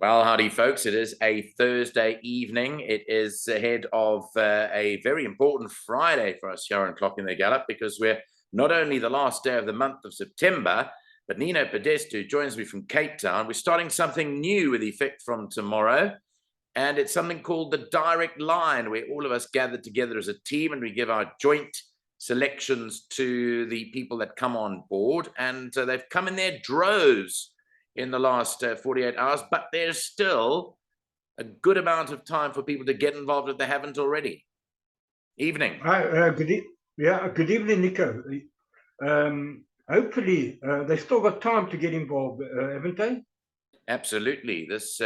Well, howdy, folks. It is a Thursday evening. It is ahead of a very important Friday for us here on Clock in the Gallop, because we're not only the last day of the month of September, but Nino Podesta, who joins me from Cape Town, we're starting something new with effect from tomorrow. And it's something called the Direct Line, where all of us gather together as a team and we give our joint selections to the people that come on board. And they've come in their droves in the last 48 hours, but there's still a good amount of time for people to get involved if they haven't already. Evening. Hi, good evening, Nico. Hopefully, they still got time to get involved, haven't they? Absolutely. This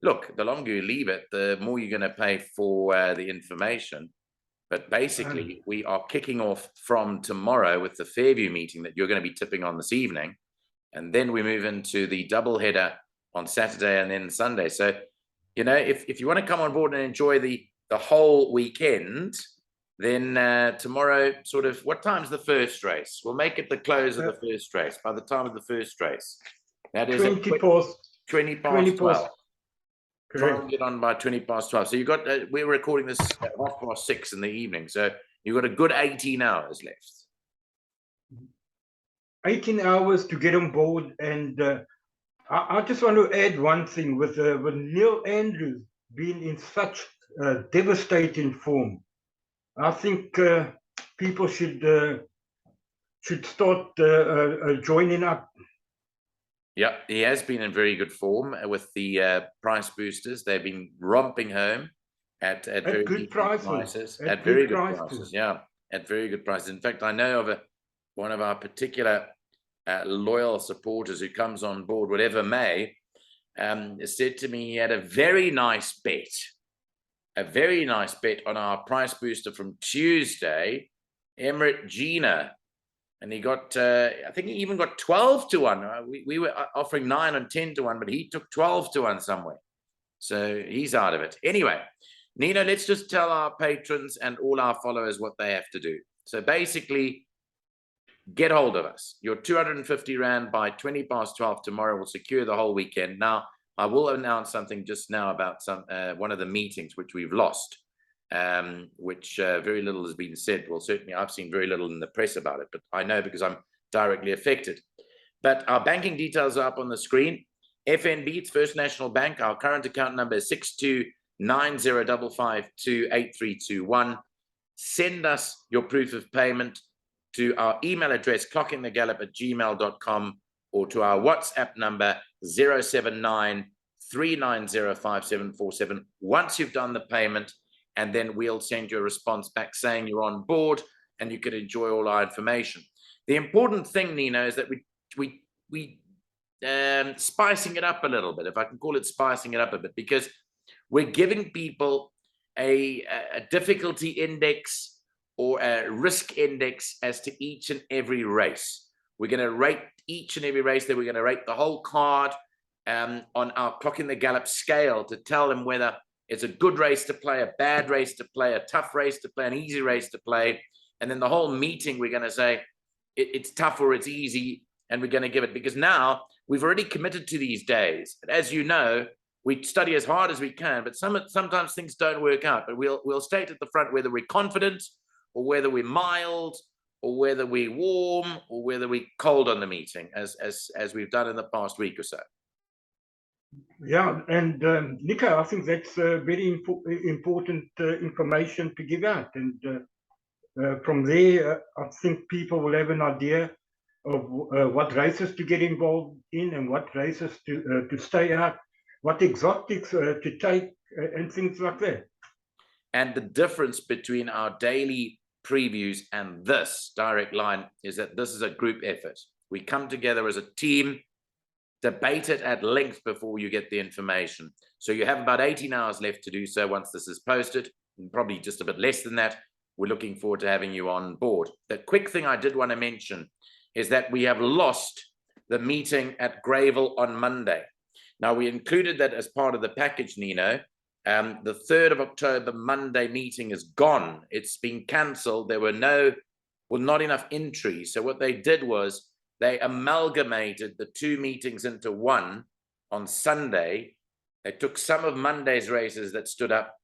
look, the longer you leave it, the more you're going to pay for the information. But basically, we are kicking off from tomorrow with the Fairview meeting that you're going to be tipping on this evening. And then we move into the double header on Saturday and then Sunday. So, you know, if you want to come on board and enjoy the whole weekend, then tomorrow, sort of, what time's the first race? We'll make it the close of the first race, by the time of the first race. That is 20 past 12. Try Correct. and get on by 20 past 12. So you got, we're recording this at 6:30 in the evening. So you've got a good 18 hours left. 18 hours to get on board. And I just want to add one thing with Neil Andrews being in such devastating form. I think people should start joining up. Yeah, he has been in very good form with the price boosters. They've been romping home at very good prices. At very good prices. Yeah, at very good prices. In fact, I know of one of our particular loyal supporters who comes on board, whatever may, said to me he had a very nice bet on our price booster from Tuesday, Emirate Gina. And he got, I think he even got 12 to 1. We were offering 9 and 10 to 1, but he took 12 to 1 somewhere. So he's out of it. Anyway, Nino, let's just tell our patrons and all our followers what they have to do. So basically, get hold of us. Your 250 Rand by 20 past 12 tomorrow will secure the whole weekend. Now, I will announce something just now about one of the meetings which we've lost. Which very little has been said. Well, certainly I've seen very little in the press about it, but I know because I'm directly affected. But our banking details are up on the screen. FNB, it's First National Bank. Our current account number is 629055283221. Send us your proof of payment to our email address, clockinthegallop@gmail.com, or to our WhatsApp number 079-390-5747. Once you've done the payment, and then we'll send you a response back saying you're on board and you can enjoy all our information. The important thing, Nino, is that we spicing it up a little bit, if I can call it spicing it up a bit, because we're giving people a difficulty index or a risk index as to each and every race. We're going to rate each and every race, that we're going to rate the whole card on our Clock in the Gallop scale to tell them whether it's a good race to play, a bad race to play, a tough race to play, an easy race to play. And then the whole meeting, we're going to say it's tough or it's easy, and we're going to give it, because now we've already committed to these days. And as you know, we study as hard as we can, but sometimes things don't work out. But we'll state at the front whether we're confident or whether we're mild or whether we're warm or whether we're cold on the meeting, as we've done in the past week or so. Yeah, and Nico, I think that's very important information to give out. And from there, I think people will have an idea of what races to get involved in and what races to stay out, what exotics to take, and things like that. And the difference between our daily previews and this Direct Line is that this is a group effort. We come together as a team, debate it at length before you get the information. So you have about 18 hours left to do so once this is posted, and probably just a bit less than that. We're looking forward to having you on board. The quick thing I did want to mention is that we have lost the meeting at Greyville on Monday. Now, we included that as part of the package, Nino. The 3rd of October Monday meeting is gone. It's been cancelled. There were not enough entries. So what they did was they amalgamated the two meetings into one on Sunday, They took some of Monday's races that stood up,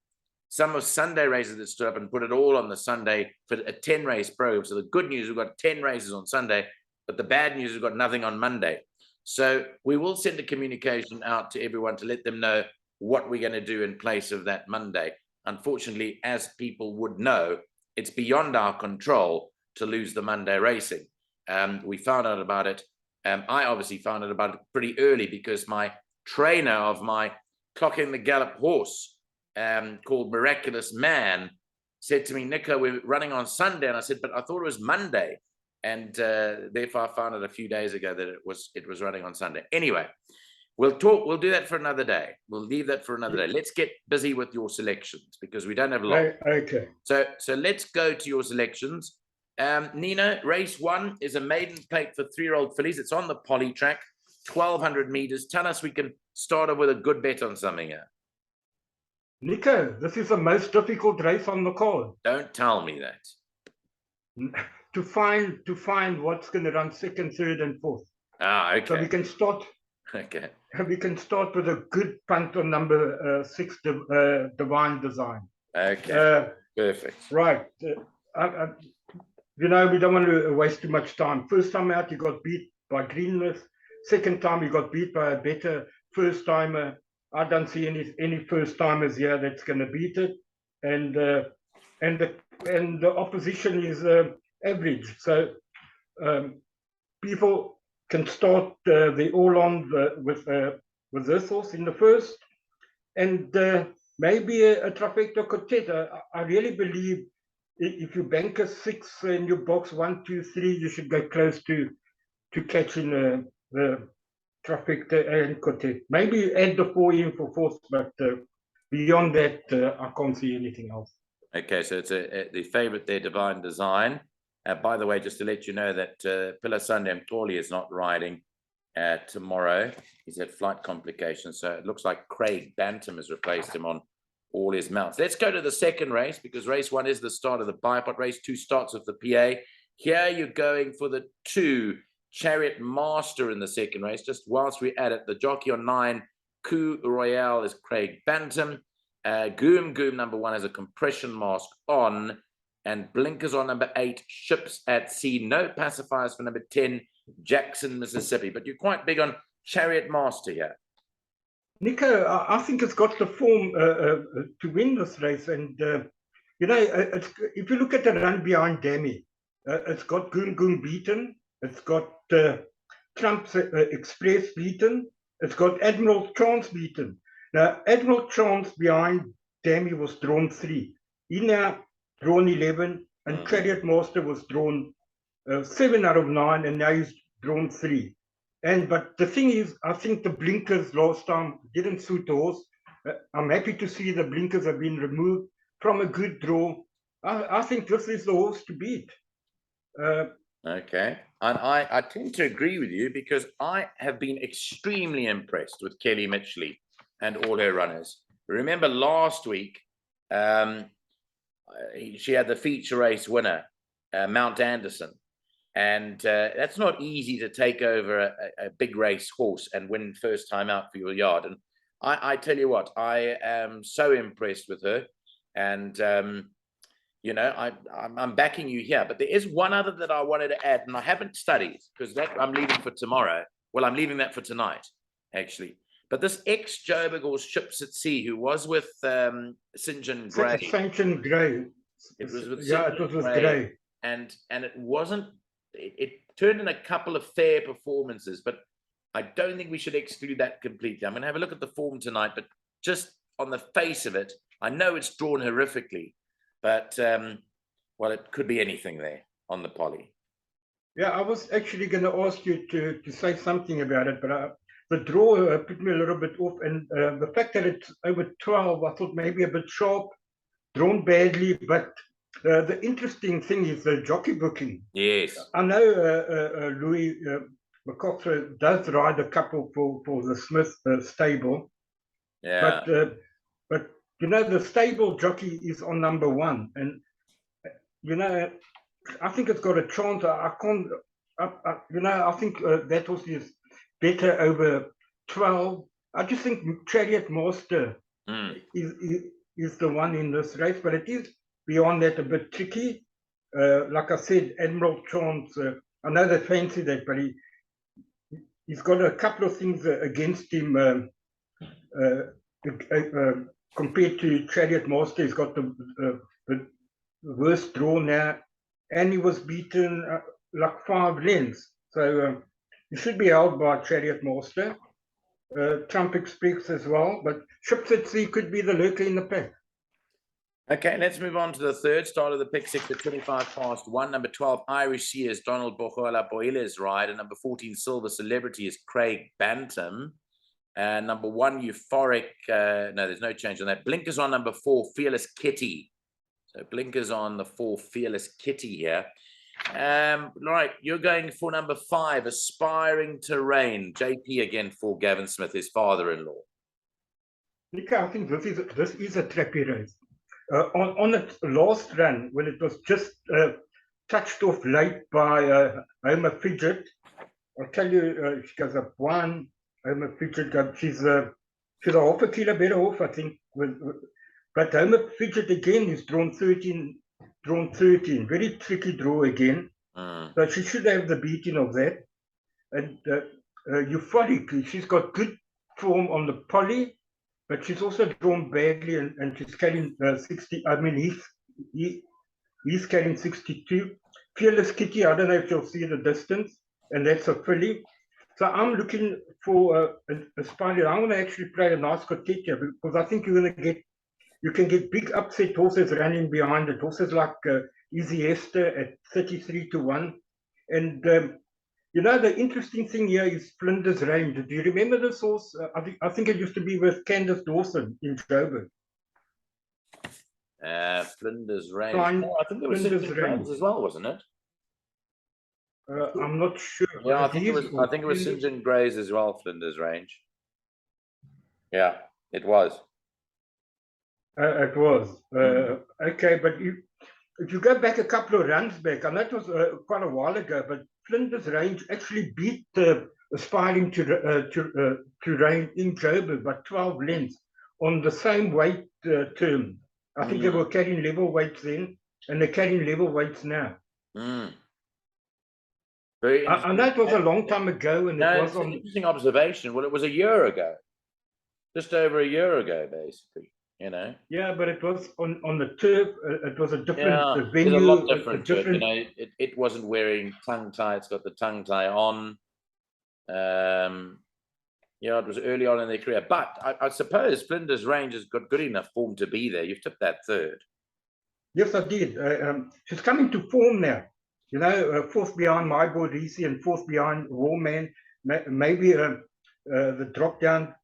some of Sunday races that stood up, and put it all on the Sunday for a 10-race program. So the good news, we've got 10 races on Sunday, but the bad news, we've got nothing on Monday. So we will send a communication out to everyone to let them know what we're going to do in place of that Monday. Unfortunately, as people would know, it's beyond our control to lose the Monday racing. We found out about it. I obviously found out about it pretty early because my trainer of my Clock in the Gallop horse, called Miraculous Man, said to me, Nico, we're running on Sunday. And I said, but I thought it was Monday. And therefore I found out a few days ago that it was running on Sunday. Anyway, we'll do that for another day. We'll leave that for another day. Let's get busy with your selections because we don't have long. Okay. So let's go to your selections. Nina, race 1 is a maiden plate for 3-year-old fillies. It's on the Polytrack, 1,200 meters. Tell us we can start off with a good bet on something here. Nico, this is the most difficult race on the card. Don't tell me that. To find what's going to run second, third, and fourth. Ah, okay. So we can start. Okay. We can start with a good punt on number 6, Divine Design. Okay. Perfect. Right. We don't want to waste too much time. First time out, he got beat by Greenless. Second time, he got beat by a better first timer. I don't see any first timers here that's going to beat it, and the opposition is average. So people can start the all on with this horse in the first, and maybe a trifecta quartet. I really believe if you bank a 6 in your box 1, 2, 3, you should go close to catching the trifecta and quartet. Maybe add the 4 in for fourth, but beyond that, I can't see anything else. Okay, so it's the favorite there, Divine Design. By the way, just to let you know that Pillar Sunday Mtoli is not riding tomorrow. He's had flight complications, so it looks like Craig Bantam has replaced him on all his mounts. Let's go to the second race because race 1 is the start of the bipod. Race 2 starts with the PA. Here you're going for the 2 Chariot Master in the second race. Just whilst we're at it, the jockey on 9, Coup Royale, is Craig Bantam. Goom number 1 has a compression mask on, and blinkers on number 8, Ships at Sea. No pacifiers for number 10, Jackson, Mississippi. But you're quite big on Chariot Master here. Nico, I think it's got the form to win this race. And, if you look at the run behind Demi, it's got Goom beaten. It's got Trump's Express beaten. It's got Admiral Chance beaten. Now, Admiral Chance behind Demi was drawn 3. He now drawn 11, and Chariot Master was drawn 7 out of 9, and now he's drawn 3. But the thing is, I think the blinkers last time didn't suit the horse. I'm happy to see the blinkers have been removed from a good draw. I think this is the horse to beat. Okay, and I tend to agree with you because I have been extremely impressed with Kelly Mitchley and all her runners. Remember last week, she had the feature race winner, Mount Anderson. And that's not easy to take over a big race horse and win first time out for your yard. And I tell you what, I am so impressed with her. And, I'm backing you here. But there is one other that I wanted to add, and I haven't studied because that I'm leaving for tomorrow. Well, I'm leaving that for tonight, actually. But this ex-Joburg horse, Ships at Sea, who was with St. John Gray. St. John Gray. It was with it was with Gray. And it wasn't. It turned in a couple of fair performances, but I don't think we should exclude that completely. I'm going to have a look at the form tonight, but just on the face of it, I know it's drawn horrifically, but, well, it could be anything there on the Poly. Yeah, I was actually going to ask you to say something about it, but the draw put me a little bit off, and the fact that it's over 12, I thought maybe a bit sharp, drawn badly, but the interesting thing is the jockey booking. Yes. I know Louis McCoxer does ride a couple for the Smith stable. Yeah. But the stable jockey is on number 1. And, I think it's got a chance. I think that horse is better over 12. I just think Chariot Master Mm. is the one in this race, but it is beyond that a bit tricky. Like I said, Admiral Chance, I know they fancy that, but he's got a couple of things against him compared to Chariot Master. He's got the worst draw now, and he was beaten like 5 lengths. So he should be held by Chariot Master. Trump Express as well, but Ships at Sea could be the lurker in the pack. Okay, let's move on to the third start of the pick six at 1. Number 12, Irish Sears, Donald Bohola Boiler's ride. And number 14, Silver Celebrity is Craig Bantam. And number 1, Euphoric. No, there's no change on that. Blinkers on number 4, Fearless Kitty. So blinkers on the 4, Fearless Kitty here. Right, you're going for number 5, Aspiring Terrain. JP again for Gavin Smith, his father-in-law. Nico, I think this is a trappy race. On its last run, when it was just touched off late by Homer Fidget, I'll tell you, she goes up 1. Homer Fidget, she's a half a kilo better off, I think. But Homer Fidget again is drawn 13. Very tricky draw again. So she should have the beating of that. And Euphoric, she's got good form on the poly, but she's also drawn badly, and she's carrying 60. I mean, he's carrying 62. Fearless Kitty, I don't know if you'll see the distance, and that's a filly. So I'm looking for a spider. I'm going to actually play a nice quartet here, because I think you can get big upset horses running behind it. Horses like Easy Esther at 33 to 1. And you know, the interesting thing here is Flinders Range. Do you remember this horse? I think it used to be with Candace Dawson in Joburg. Flinders Range. I think there was Flinders Range as well, wasn't it? I'm not sure. Yeah, I think it was St. John Gray's as well, Flinders Range. Yeah, it was. It was. Okay, but if you go back a couple of runs back, and that was quite a while ago, but Flinders Range actually beat Aspiring to Rain in Joburg by 12 lengths on the same weight term. I think they were carrying level weights then, and they're carrying level weights now. I know it was a long time ago, and it was an interesting observation. Well, it was a year ago, just over a year ago, basically. You know. Yeah, but it was on the turf. It was a different venue. It's a lot different. You know, it wasn't wearing tongue tie. It's got the tongue tie on. Yeah, it was early on in their career, but I suppose Flinders Range has got good enough form to be there. You've tipped that 3rd. Yes, I did. She's coming to form now. You know, 4th behind My Boy Reese and 4th behind Warman. Maybe the drop down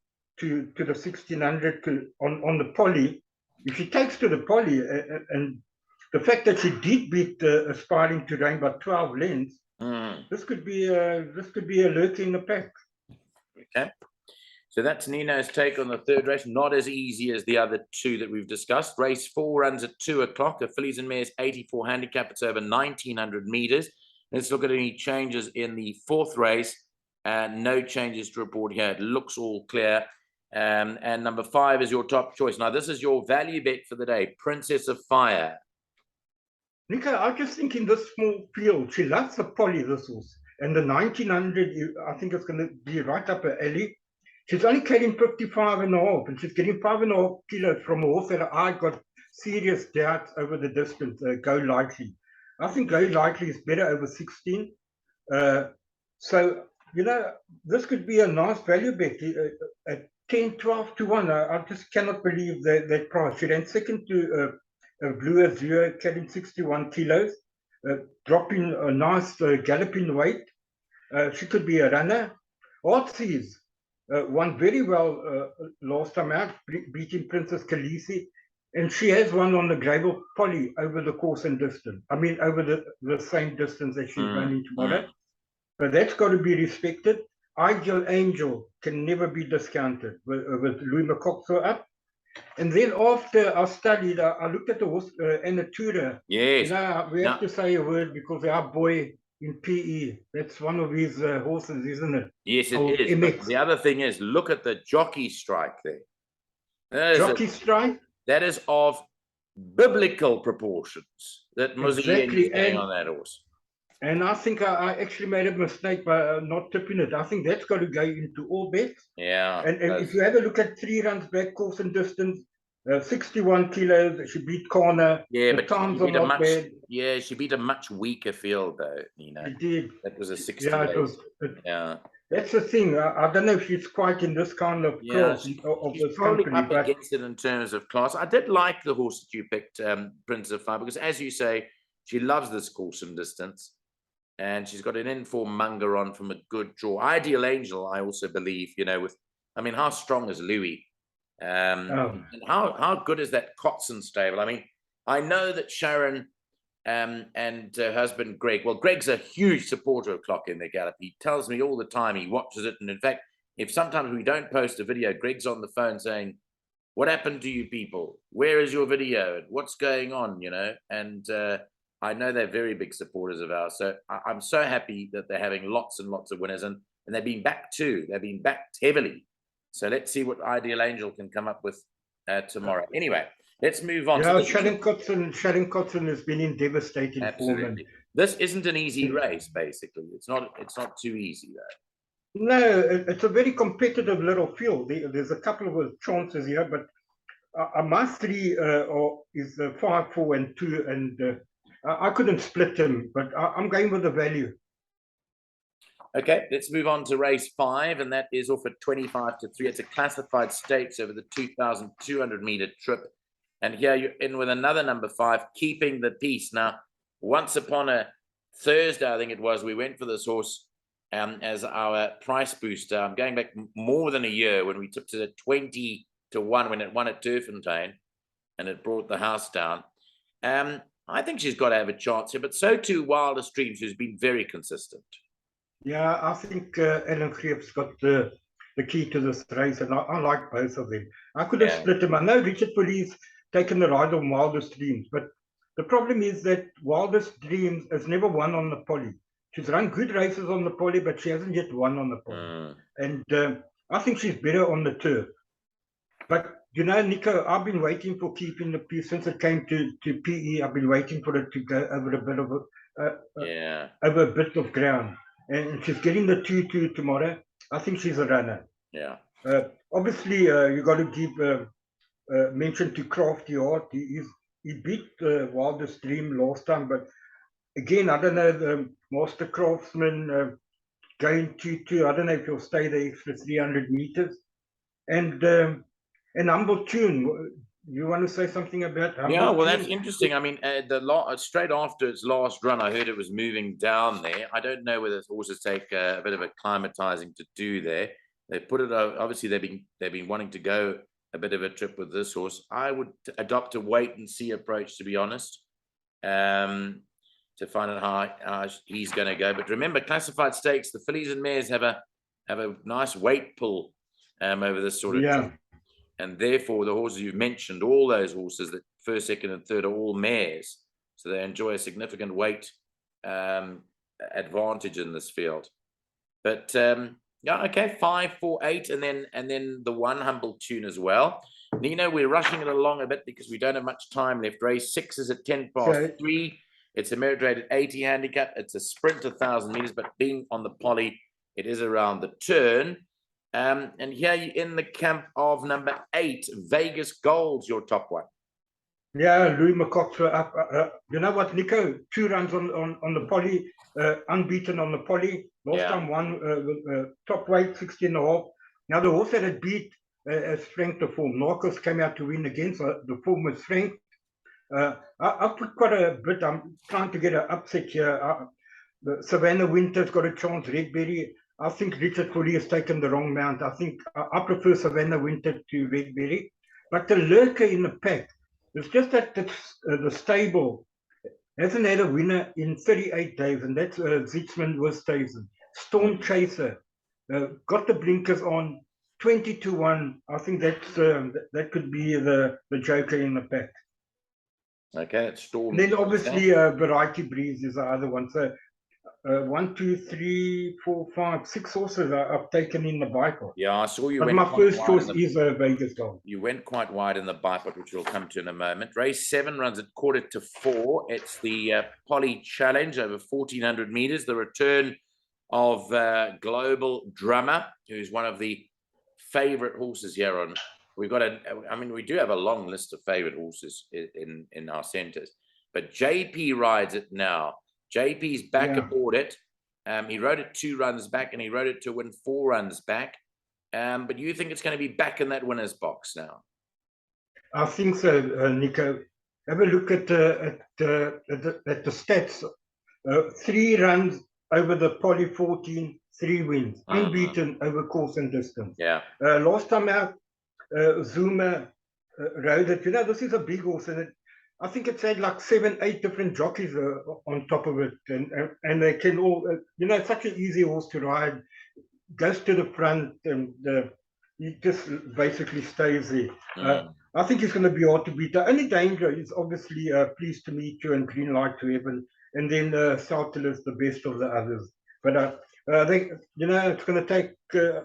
to the 1600 on the poly. If she takes to the poly, and the fact that she did beat Aspiring to Rain by 12 lengths, this could be a lurker in the pack. Okay, so that's Nino's take on the 3rd race. Not as easy as the other 2 that we've discussed. Race 4 runs at 2 o'clock. A fillies and mares 84 handicap. It's over 1900 meters. Let's look at any changes in the 4th race. No changes to report here. It looks all clear. And number 5 is your top choice. Now, this is your value bet for the day, Princess of Fire. Nico, I was just thinking this small field, she loves the poly, this horse. And the 1900, I think it's going to be right up her alley. She's only carrying 55.5, and she's getting 5.5 kilos from a horse that I got serious doubts over the distance, Go Lightly. I think Go Lightly is better over 16. So, you know, this could be a nice value bet at 10, 12 to 1. I just cannot believe that price. She ran 2nd to Blue Azure, carrying 61 kilos, dropping a nice galloping weight. She could be a runner. Heartsease won very well last time out, beating Princess Khaleesi, and she has won on the Grable Poly over the course and distance. I mean, over the same distance that she's running tomorrow. But that's got to be respected. Ideal Angel can never be discounted with Louis McCoxwell up. And then after I studied, I looked at the horse, Anatura. Yes. You know, we have to say a word because our boy in PE. That's one of his horses, isn't it? Yes, it Oh, is. MX. But the other thing is, look at the jockey strike there. Jockey strike? That is of biblical proportions that Museum is Exactly. getting on that horse. And I think I actually made a mistake by not tipping it. I think that's got to go into all bets. Yeah. And if you have a look at 3 runs back, course and distance, 61 kilos, she beat Corner. Yeah, the but times she are beat a not much, bad. yeah, she beat a much weaker field though, you know. She did. That was a 68. Yeah, it was. Yeah. That's the thing. I don't know if she's quite in this kind of class of she's this probably company, up but against it in terms of class. I did like the horse that you picked, Prince of Fire, because as you say, she loves this course and distance. And she's got an in-form Munger on from a good draw. Ideal Angel, I also believe, you know, with, I mean, how strong is Louis? And how good is that Kotson stable? I mean, I know that Sharon and her husband Greg, well, Greg's a huge supporter of Clock in the Gallop. He tells me all the time, he watches it. And in fact, if sometimes we don't post a video, Greg's on the phone saying, what happened to you people? Where is your video? And what's going on, you know? And I know they're very big supporters of ours. So I'm so happy that they're having lots and lots of winners. And they've been backed too. They've been backed heavily. So let's see what Ideal Angel can come up with tomorrow. Anyway, let's move on. Yeah, Sharon Kotson has been in devastating absolutely. form. This isn't an easy race, basically. It's not too easy, though. No, it's a very competitive little field. There's a couple of chances here, but my 3 is 5, 4, and 2, and I couldn't split them, but I'm going with the value. Okay, let's move on to race 5, and that is off at 25 to 3. It's a classified stakes over the 2,200 meter trip. And here you're in with another number 5, Keeping the Peace. Now, once upon a Thursday, I think it was, we went for this horse as our price booster. I'm going back more than a year when we tipped it at 20 to 1 when it won at Turffontein, and it brought the house down. I think she's got to have a chance here, but so too Wildest Dreams, who's been very consistent. Yeah, I think Alan Greep's got the key to this race, and I like both of them. I could have split them. I know Richard Police taken the ride on Wildest Dreams, but the problem is that Wildest Dreams has never won on the Poly. She's run good races on the Poly, but she hasn't yet won on the Poly. And I think she's better on the turf. But, you know, Nico, I've been waiting for Keeping the Peace since it came to PE. I've been waiting for it to go over a bit of over a bit of ground. And she's getting the 2-2 tomorrow. I think she's a runner. Yeah. Obviously, you got to give mention to Crafty Heart. He beat Wildest Dream last time, but again, I don't know, the Master Craftsman going 2-2. I don't know if he'll stay the extra 300 meters. And Humble Tune, you want to say something about Humble Yeah, well, Tune? that's interesting. I mean, straight after its last run, I heard it was moving down there. I don't know whether horses take a bit of acclimatizing to do there. They put it, obviously, they've been wanting to go a bit of a trip with this horse. I would adopt a wait and see approach, to be honest, to find out how he's going to go. But remember, classified stakes, the fillies and mares have a nice weight pull over this sort of trip. And therefore, the horses you've mentioned, all those horses, that first, second, and third, are all mares. So they enjoy a significant weight advantage in this field. But yeah, okay, 5, 4, 8, and then the 1 Humble Tune as well. Nino, we're rushing it along a bit because we don't have much time left. Race 6 is at 10 past 3. It's a merit rated 80 handicap. It's a sprint 1,000 meters, but being on the Poly, it is around the turn. And here you're in the camp of number 8, Vegas Gold's your top one. Yeah, Louis McCox up. You know what, Nico? 2 runs on the Poly, unbeaten on the Poly. Last time one top weight, 16.5. Now the horse that had beat strength to form. Narcos came out to win again, so the form was strength. I put quite a bit. I'm trying to get an upset here. Savannah Winter's got a chance. Redberry. I think Richard Foley has taken the wrong mount. I think I prefer Savannah Winter to Redberry. But the lurker in the pack, it's just that the stable hasn't had a winner in 38 days, and that's Zitzman Westhuizen. Storm Chaser got the blinkers on, 20 to 1. I think that's that could be the joker in the pack. Okay, it's Storm. And then obviously Variety Breeze is the other one. So 1, 2, 3, 4, 5, 6 horses I've taken in the bipod. Yeah, I saw you But went my quite first wide choice in the, is Vegas Gold. you went quite wide in the bipod, which we'll come to in a moment. Race 7 runs at 3:45. It's the Poly Challenge over 1,400 meters. The return of Global Drummer, who's one of the favorite horses here on. We've got I mean, we do have a long list of favorite horses in our centers, but JP rides it now. JP's back aboard it. He rode it 2 runs back, and he rode it to win 4 runs back. But you think it's going to be back in that winner's box now? I think so, Nico. Have a look at the stats. 3 runs over the Poly 14, 3 wins, unbeaten over course and distance. Yeah. Last time out, Zuma rode it. You know, this is a big horse, and I think it's had like 7, 8 different jockeys on top of it, and they can all. You know, it's such an easy horse to ride. Goes to the front, and he just basically stays there. I think he's going to be hard to beat. The only danger is obviously Pleased to Meet You and Green Light to Heaven, and then Southall is the best of the others. But I think, you know, it's going to take.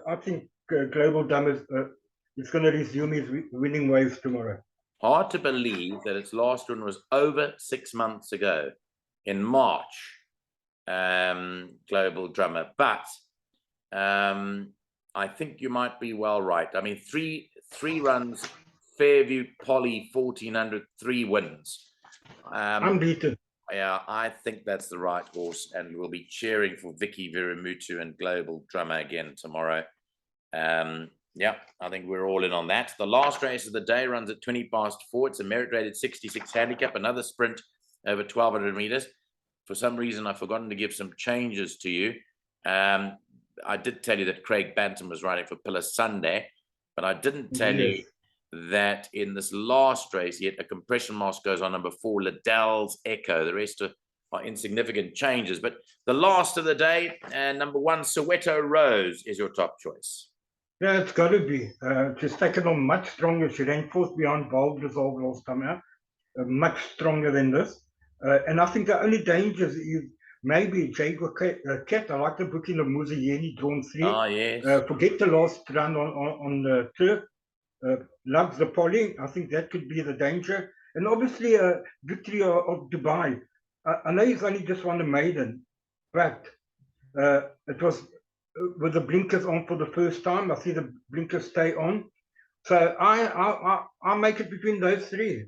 I think Global Dumb is going to resume his winning ways tomorrow. Hard to believe that its last one was over 6 months ago, in March. Global Drummer, but I think you might be well right. I mean, three runs, Fairview, Poly, 1,400, 3 wins. Unbeaten. Yeah, I think that's the right horse, and we'll be cheering for Vicky Viramutu and Global Drummer again tomorrow. Yeah, I think we're all in on that. The last race of the day runs at 4:20. It's a merit-rated 66 handicap, another sprint over 1,200 meters. For some reason, I've forgotten to give some changes to you. I did tell you that Craig Bantam was riding for Pillar Sunday, but I didn't tell you that in this last race, yet a compression mask goes on number 4, Liddell's Echo. The rest are insignificant changes. But the last of the day, number 1, Soweto Rose is your top choice. Yeah, it's got to be. She's taken on much stronger. She ran 4th behind Bold Resolve last time out. Much stronger than this. And I think the only danger is maybe Jaguar Cat. I like the booking of Muzieni, drawn 3. Oh, yes. Forget the last run on the turf. Loves the Poly. I think that could be the danger. And obviously, Victory of Dubai. I know he's only just won a maiden, but it was with the blinkers on for the first time. I see the blinkers stay on. So I make it between those 3.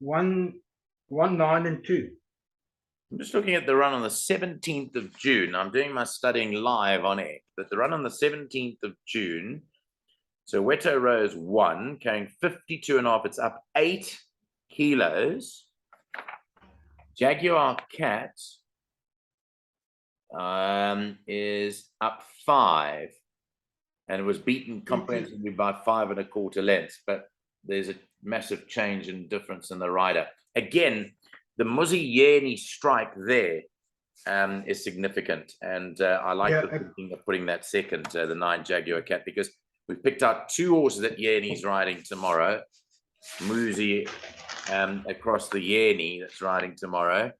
1, 9, and 2. I'm just looking at the run on the 17th of June. I'm doing my studying live on air. But the run on the 17th of June, Soweto Rose 1, carrying 52.5. It's up 8 kilos. Jaguar Cat is up 5. And it was beaten comprehensively by 5 1/4 lengths. But there's a massive change in difference in the rider. Again, the Muzieni strike there is significant, and I like the thinking of putting that second, the 9 Jaguar Cat, because we've picked out 2 horses that Yeni's riding tomorrow. Muzi across the Yeni that's riding tomorrow,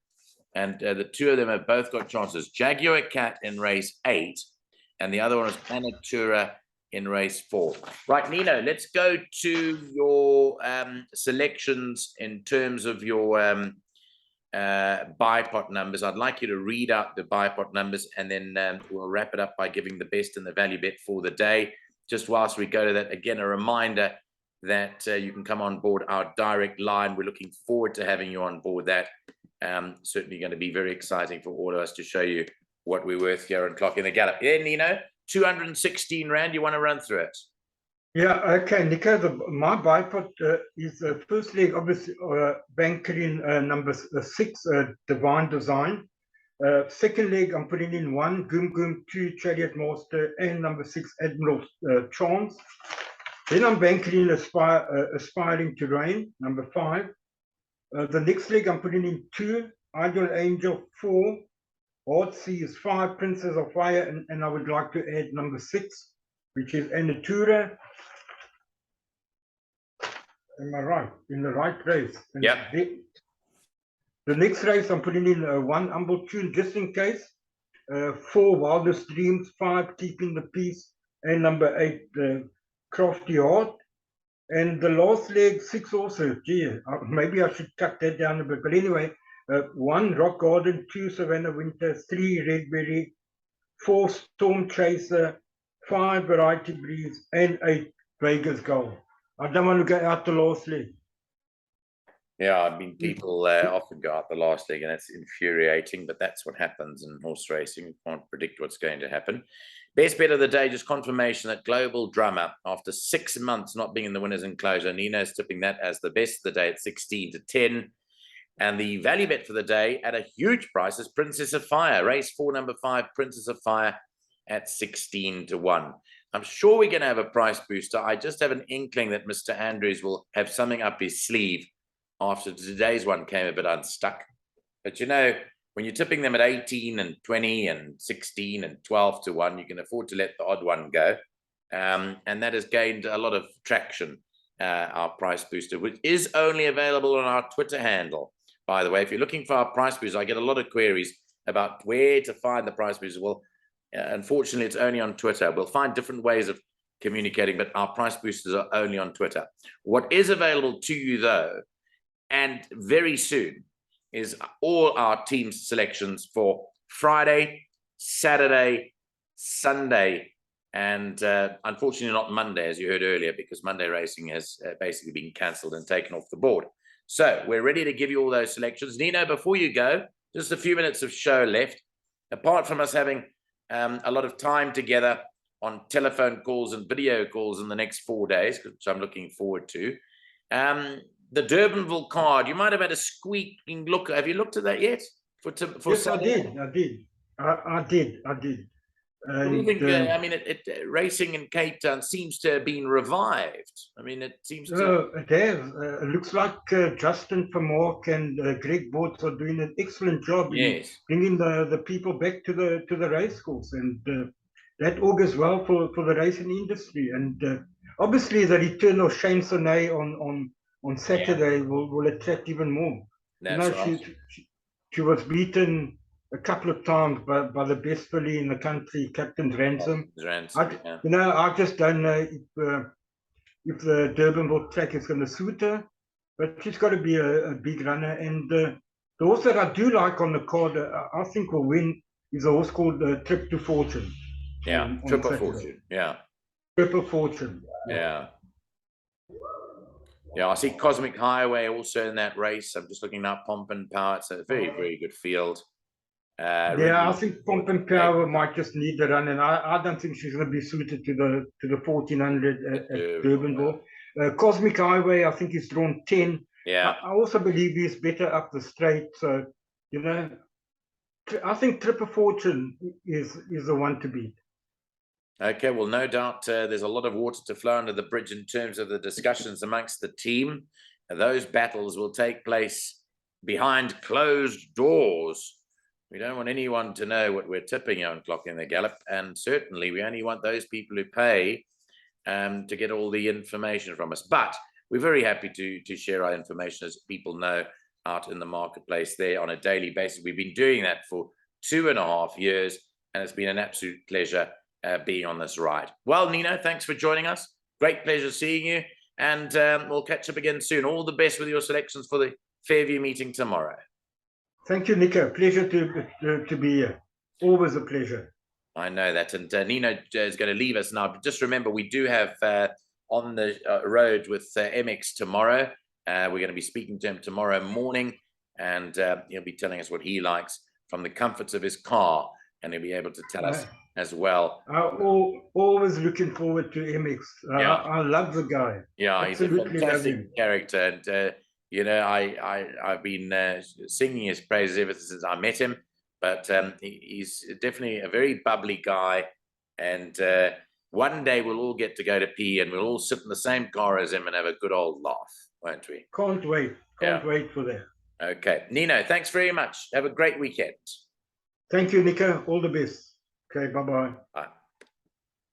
and the 2 of them have both got chances. Jaguar Cat in race 8, and the other one is Anatura in race 4. Right, Nino, let's go to your selections in terms of your bipod numbers. I'd like you to read out the bipod numbers, and then we'll wrap it up by giving the best and the value bet for the day. Just whilst we go to that, again, a reminder that you can come on board our direct line. We're looking forward to having you on board that. Certainly going to be very exciting for all of us to show you what we're worth here on Clock in the Gallop. Yeah, Nino, 216 Rand. You want to run through it? Yeah, okay, Nico. My bipod is first leg, obviously, banker in number 6, Divine Design. Second leg, I'm putting in 1, Goom Goom, 2, Chariot Master, and number 6, Admiral Chance. Then I'm banking in Aspiring Terrain, number 5. The next leg, I'm putting in 2, Ideal Angel, 4, Heartsea is 5, Princess of Fire, and I would like to add number 6, which is Anatura. Am I right? In the right race? Yeah. The next race, I'm putting in 1 Humble Tune, just in case. 4 Wildest Dreams, 5 Keeping the Peace, and number 8 Crafty Heart. And the last leg, 6 also. Gee, maybe I should cut that down a bit. But anyway, 1 Rock Garden, 2 Savannah Winter, 3 Redberry, 4 Storm Chaser, 5 Variety Breeze, and 8 Vegas Gold. I don't want to go out the last leg. Yeah, I mean, people often go out the last leg, and it's infuriating, but that's what happens in horse racing. You can't predict what's going to happen. Best bet of the day, just confirmation that Global Drummer, after 6 months not being in the winners enclosure, Nino's tipping that as the best of the day at 16-10. And the value bet for the day at a huge price is Princess of Fire, race 4, number 5, Princess of Fire at 16-1. I'm sure we're going to have a price booster. I just have an inkling that Mr. Andrews will have something up his sleeve after today's one came a bit unstuck. But you know, when you're tipping them at 18 and 20 and 16 and 12-1, you can afford to let the odd one go. And that has gained a lot of traction, our price booster, which is only available on our Twitter handle. By the way, if you're looking for our price booster, I get a lot of queries about where to find the price booster. Well, unfortunately, it's only on Twitter. We'll find different ways of communicating, but our price boosters are only on Twitter. What is available to you, though, and very soon, is all our team's selections for Friday, Saturday, Sunday, and unfortunately not Monday, as you heard earlier, because Monday racing has basically been cancelled and taken off the board. So we're ready to give you all those selections. Nino, before you go, just a few minutes of show left. Apart from us having a lot of time together on telephone calls and video calls in the next 4 days, which I'm looking forward to, the Durbanville card, you might have had a squeaking look. Have you looked at that yet? Yes, Saturday? I did. And, I mean, racing in Cape Town seems to have been revived. I mean, it seems to... It has. It looks like Justin Vermaak and Greg Boortz are doing an excellent job in bringing the people back to the race course. And that augurs well for the racing industry. And obviously, the return of Shane Sonnet on Saturday will attract even more. That's right. She was beaten a couple of times by the best filly in the country, Captain Ransom. I just don't know if the Durbanville track is going to suit her, but she's got to be a big runner. And the horse that I do like on the card, I think will win, is a horse called Trip to Fortune. Yeah, Trip of Fortune. Yeah. Trip of Fortune. Yeah. Yeah, I see Cosmic Highway also in that race. I'm just looking now, Pomp and Power. It's a very, very good field. I think Pomp and Power might just need the run, and I don't think she's going to be suited to the 1400 at Durbanville. Cosmic Highway, I think, is drawn 10. Yeah. I also believe he's better up the straight. So, you know, I think Trip of Fortune is the one to beat. Okay, well, no doubt there's a lot of water to flow under the bridge in terms of the discussions amongst the team. Those battles will take place behind closed doors. We don't want anyone to know what we're tipping on Clock in the Gallop, and certainly we only want those people who pay to get all the information from us. But we're very happy to share our information, as people know, out in the marketplace there on a daily basis. We've been doing that for 2.5 years, and it's been an absolute pleasure being on this ride. Well, Nino, thanks for joining us. Great pleasure seeing you, and we'll catch up again soon. All the best with your selections for the Fairview meeting tomorrow. Thank you, Nico. Pleasure to be here. Always a pleasure. I know that. And Nino is going to leave us now. But just remember, we do have on the road with MX tomorrow. We're going to be speaking to him tomorrow morning, and he'll be telling us what he likes from the comforts of his car, and he'll be able to tell us as well. Always looking forward to MX. I love the guy. Yeah, absolutely, he's a fantastic character, and you know, I've been singing his praises ever since I met him. But he's definitely a very bubbly guy, and one day we'll all get to go to pee, and we'll all sit in the same car as him and have a good old laugh, won't we? Can't wait. Can't wait for that. Okay, Nino, thanks very much. Have a great weekend. Thank you, Nico. All the best. Okay, bye-bye. Bye.